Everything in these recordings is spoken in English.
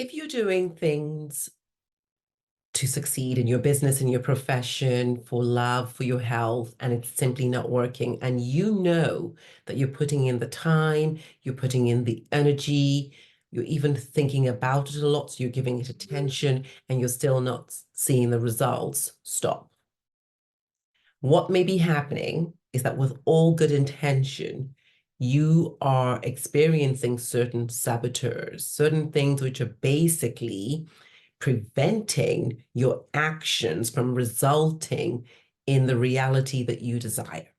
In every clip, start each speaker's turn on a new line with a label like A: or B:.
A: If you're doing things to succeed in your business, in your profession, for love, for your health, and it's simply not working, and you know that you're putting in the time, you're putting in the energy, you're even thinking about it a lot, so you're giving it attention, and you're still not seeing the results, stop. What may be happening is that with all good intention, you are experiencing certain saboteurs, certain things which are basically preventing your actions from resulting in the reality that you desire.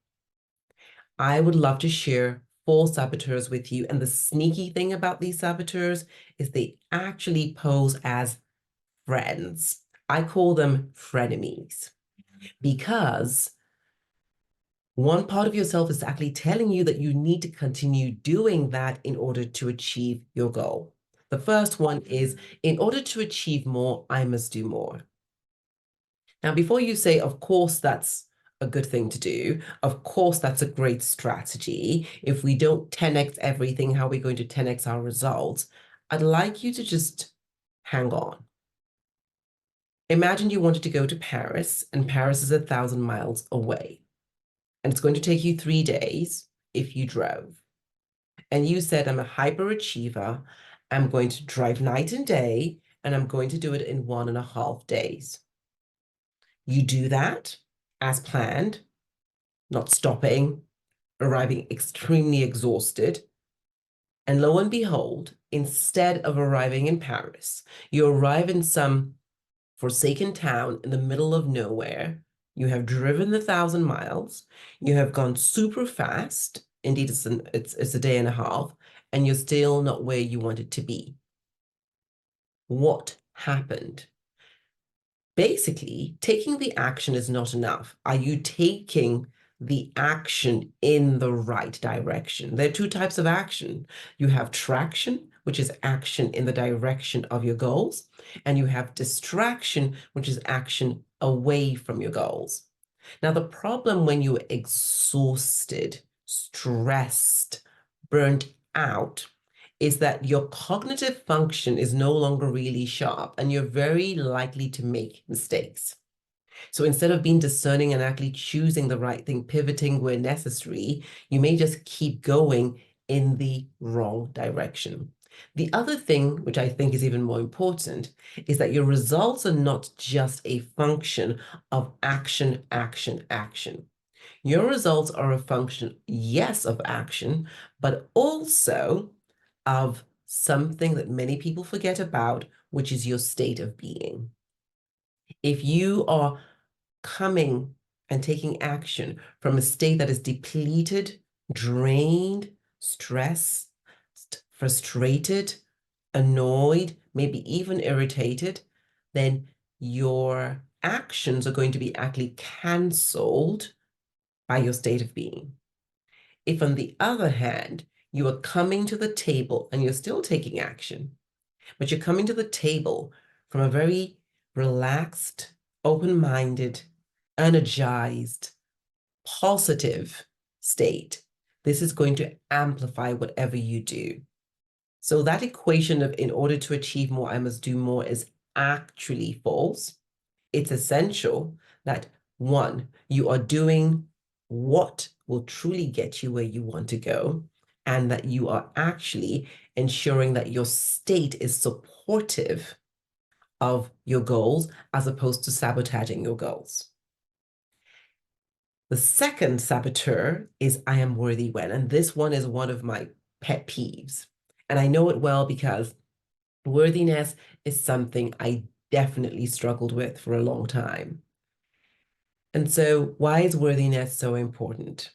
A: I would love to share 4 saboteurs with you. And the sneaky thing about these saboteurs is they actually pose as friends. I call them frenemies because one part of yourself is actually telling you that you need to continue doing that in order to achieve your goal. The first one is, in order to achieve more, I must do more. Now, before you say, of course, that's a good thing to do, of course, that's a great strategy. If we don't 10x everything, how are we going to 10x our results? I'd like you to just hang on. Imagine you wanted to go to Paris, and Paris is 1,000 miles away. And it's going to take you 3 days if you drove. And you said, I'm a hyperachiever. I'm going to drive night and day, and I'm going to do it in 1.5 days. You do that as planned, not stopping, arriving extremely exhausted. And lo and behold, instead of arriving in Paris, you arrive in some forsaken town in the middle of nowhere. You have driven the 1,000 miles. You have gone super fast. Indeed, it's a day and a half, and you're still not where you wanted to be. What happened? Basically, taking the action is not enough. Are you taking the action in the right direction? There are 2 types of action. You have traction, which is action in the direction of your goals, and you have distraction, which is action away from your goals. Now, the problem when you're exhausted, stressed, burnt out, is that your cognitive function is no longer really sharp and you're very likely to make mistakes. So instead of being discerning and actually choosing the right thing, pivoting where necessary, you may just keep going in the wrong direction. The other thing, which I think is even more important, is that your results are not just a function of action, action, action. Your results are a function, yes, of action, but also of something that many people forget about, which is your state of being. If you are coming and taking action from a state that is depleted, drained, stressed, frustrated, annoyed, maybe even irritated, then your actions are going to be actually cancelled by your state of being. If, on the other hand, you are coming to the table and you're still taking action, but you're coming to the table from a very relaxed, open-minded, energized, positive state, this is going to amplify whatever you do. So that equation of in order to achieve more, I must do more is actually false. It's essential that, one, you are doing what will truly get you where you want to go, and that you are actually ensuring that your state is supportive of your goals as opposed to sabotaging your goals. The second saboteur is I am worthy when, and this one is one of my pet peeves. And I know it well because worthiness is something I definitely struggled with for a long time. And so why is worthiness so important?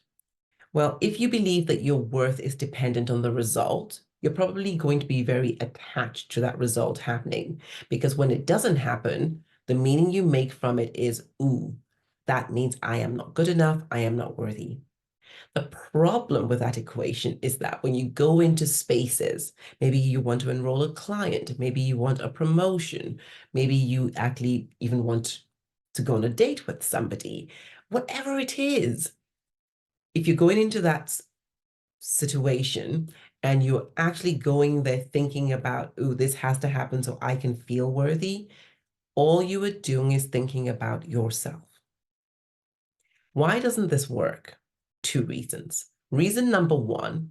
A: Well, if you believe that your worth is dependent on the result, you're probably going to be very attached to that result happening, because when it doesn't happen, the meaning you make from it is, ooh, that means I am not good enough, I am not worthy. The problem with that equation is that when you go into spaces, maybe you want to enroll a client, maybe you want a promotion, maybe you actually even want to go on a date with somebody, whatever it is, if you're going into that situation and you're actually going there thinking about, oh, this has to happen so I can feel worthy, all you are doing is thinking about yourself. Why doesn't this work? Two reasons. Reason number one,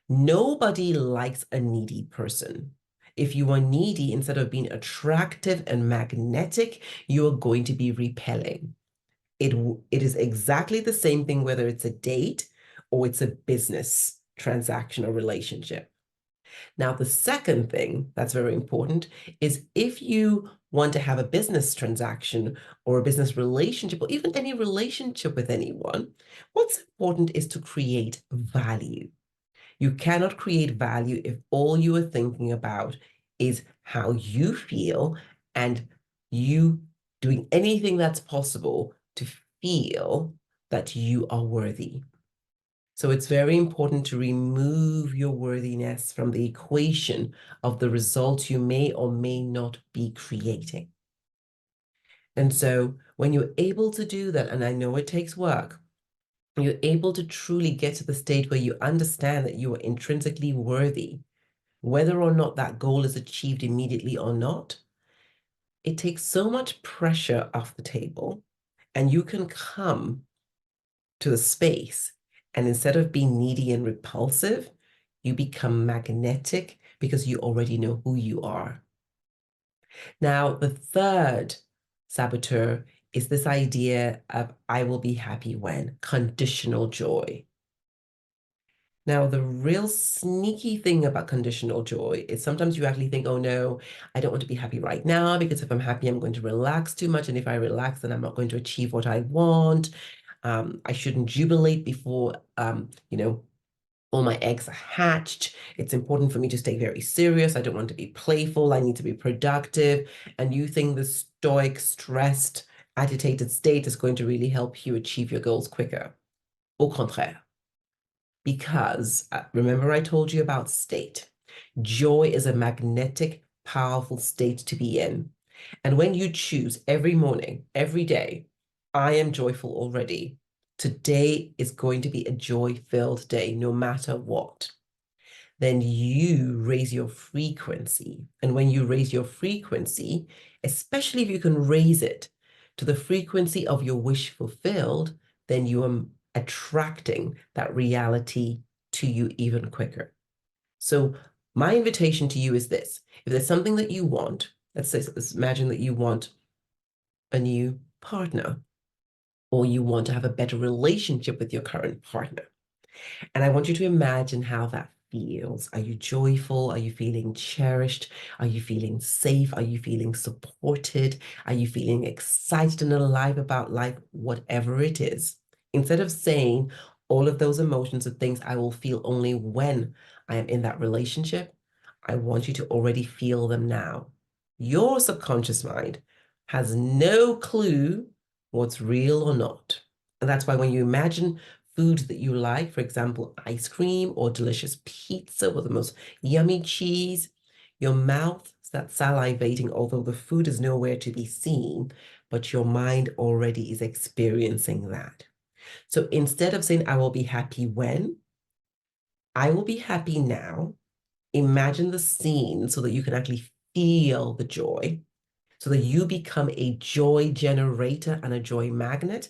A: nobody likes a needy person. If you are needy, instead of being attractive and magnetic, you are going to be repelling. It is exactly the same thing, whether it's a date or it's a business transaction or relationship. Now, the second thing that's very important is if you want to have a business transaction or a business relationship, or even any relationship with anyone, what's important is to create value. You cannot create value if all you are thinking about is how you feel and you doing anything that's possible to feel that you are worthy. So it's very important to remove your worthiness from the equation of the results you may or may not be creating. And so when you're able to do that, and I know it takes work, you're able to truly get to the stage where you understand that you are intrinsically worthy, whether or not that goal is achieved immediately or not, it takes so much pressure off the table, and you can come to the space. And instead of being needy and repulsive, you become magnetic because you already know who you are. Now, the third saboteur is this idea of I will be happy when, conditional joy. Now, the real sneaky thing about conditional joy is sometimes you actually think, oh no, I don't want to be happy right now because if I'm happy, I'm going to relax too much. And if I relax, then I'm not going to achieve what I want. I shouldn't jubilate before, all my eggs are hatched. It's important for me to stay very serious. I don't want to be playful. I need to be productive. And you think the stoic, stressed, agitated state is going to really help you achieve your goals quicker. Au contraire. Because remember, I told you about state. Joy is a magnetic, powerful state to be in. And when you choose every morning, every day, I am joyful already. Today is going to be a joy-filled day, no matter what. Then you raise your frequency. And when you raise your frequency, especially if you can raise it to the frequency of your wish fulfilled, then you are attracting that reality to you even quicker. So my invitation to you is this. If there's something that you want, let's imagine that you want a new partner, or you want to have a better relationship with your current partner. And I want you to imagine how that feels. Are you joyful? Are you feeling cherished? Are you feeling safe? Are you feeling supported? Are you feeling excited and alive about life? Whatever it is. Instead of saying all of those emotions and things I will feel only when I am in that relationship, I want you to already feel them now. Your subconscious mind has no clue what's real or not. And that's why when you imagine foods that you like, for example, ice cream or delicious pizza with the most yummy cheese, your mouth starts salivating, although the food is nowhere to be seen, but your mind already is experiencing that. So instead of saying, I will be happy when, I will be happy now. Imagine the scene so that you can actually feel the joy, so that you become a joy generator and a joy magnet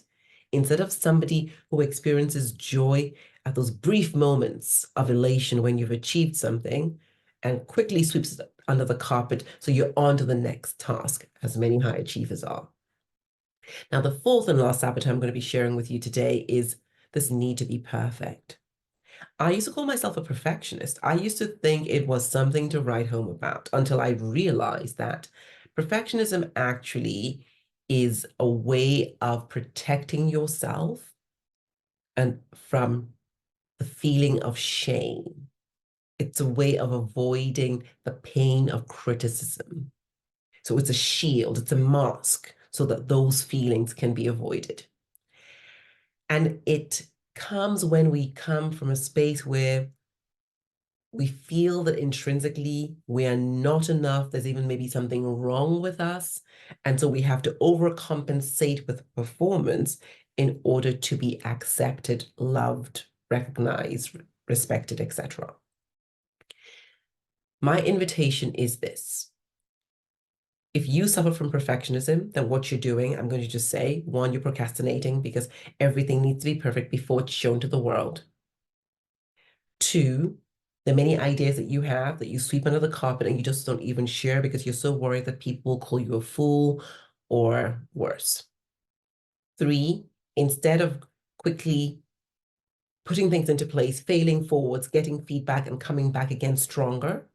A: instead of somebody who experiences joy at those brief moments of elation when you've achieved something and quickly sweeps it under the carpet so you're on to the next task, as many high achievers are. Now, the fourth and last saboteur I'm going to be sharing with you today is this need to be perfect. I used to call myself a perfectionist. I used to think it was something to write home about until I realized that perfectionism actually is a way of protecting yourself and from the feeling of shame. It's a way of avoiding the pain of criticism. So it's a shield, it's a mask so that those feelings can be avoided. And it comes when we come from a space where we feel that intrinsically we are not enough. There's even maybe something wrong with us. And so we have to overcompensate with performance in order to be accepted, loved, recognized, respected, etc. My invitation is this. If you suffer from perfectionism, then what you're doing, I'm going to just say, one, you're procrastinating because everything needs to be perfect before it's shown to the world. Two, the many ideas that you have that you sweep under the carpet and you just don't even share because you're so worried that people will call you a fool or worse. Three, instead of quickly putting things into place, failing forwards, getting feedback, and coming back again stronger,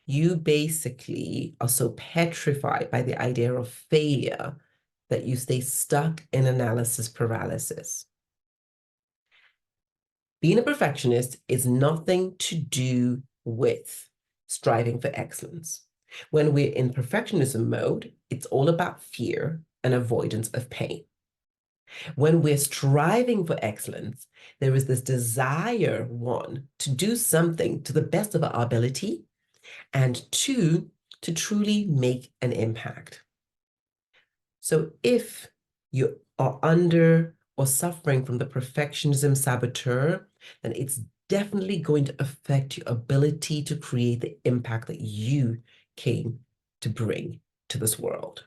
A: you basically are so petrified by the idea of failure that you stay stuck in analysis paralysis. Being a perfectionist is nothing to do with striving for excellence. When we're in perfectionism mode, it's all about fear and avoidance of pain. When we're striving for excellence, there is this desire, one, to do something to the best of our ability, and two, to truly make an impact. So if you are under or suffering from the perfectionism saboteur, then it's definitely going to affect your ability to create the impact that you came to bring to this world.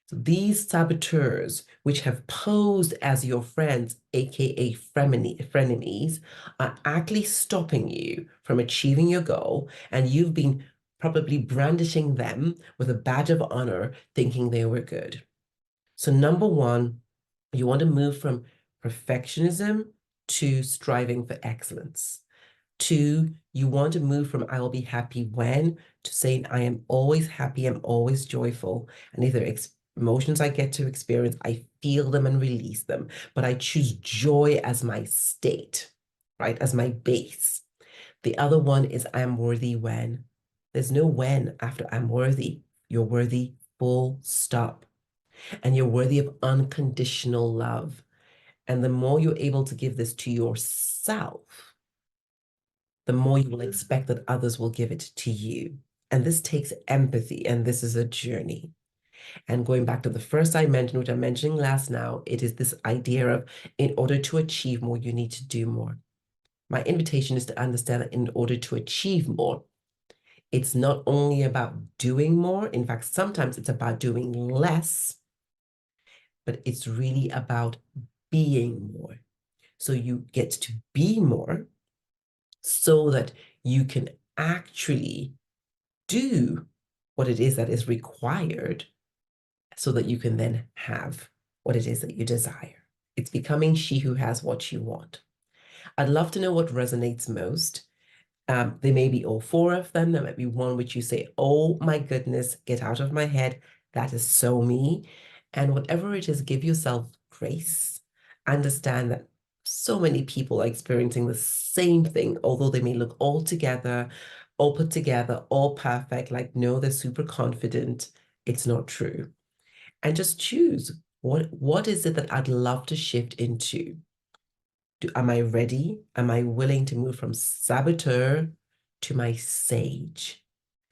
A: So these saboteurs, which have posed as your friends, aka frenemies, are actually stopping you from achieving your goal, and you've been probably brandishing them with a badge of honor, thinking they were good. So number one, you want to move from perfectionism to striving for excellence. Two, you want to move from I will be happy when to saying I am always happy, I'm always joyful. And if there are emotions I get to experience, I feel them and release them. But I choose joy as my state, right? As my base. The other one is I'm worthy when. There's no when after I'm worthy. You're worthy, full stop. And you're worthy of unconditional love. And the more you're able to give this to yourself, the more you will expect that others will give it to you. And this takes empathy, and this is a journey. And going back to the first I mentioned, which I'm mentioning last now, it is this idea of in order to achieve more, you need to do more. My invitation is to understand that in order to achieve more, it's not only about doing more. In fact, sometimes it's about doing less, but it's really about being more. So you get to be more so that you can actually do what it is that is required so that you can then have what it is that you desire. It's becoming she who has what you want. I'd love to know what resonates most. There may be all four of them. There might be one which you say, oh my goodness, get out of my head. That is so me. And whatever it is, give yourself grace. Understand that so many people are experiencing the same thing, although they may look all together, all put together, all perfect, like, no, they're super confident. It's not true. And just choose what is it that I'd love to shift into? Am I ready? Am I willing to move from saboteur to my sage?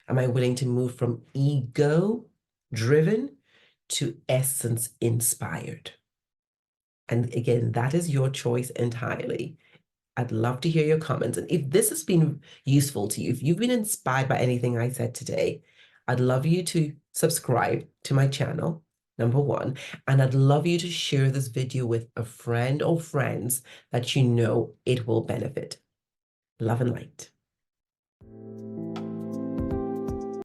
A: Am I willing to move from ego driven to essence inspired? And again, that is your choice entirely. I'd love to hear your comments. And if this has been useful to you, if you've been inspired by anything I said today, I'd love you to subscribe to my channel, number one. And I'd love you to share this video with a friend or friends that you know it will benefit. Love and light.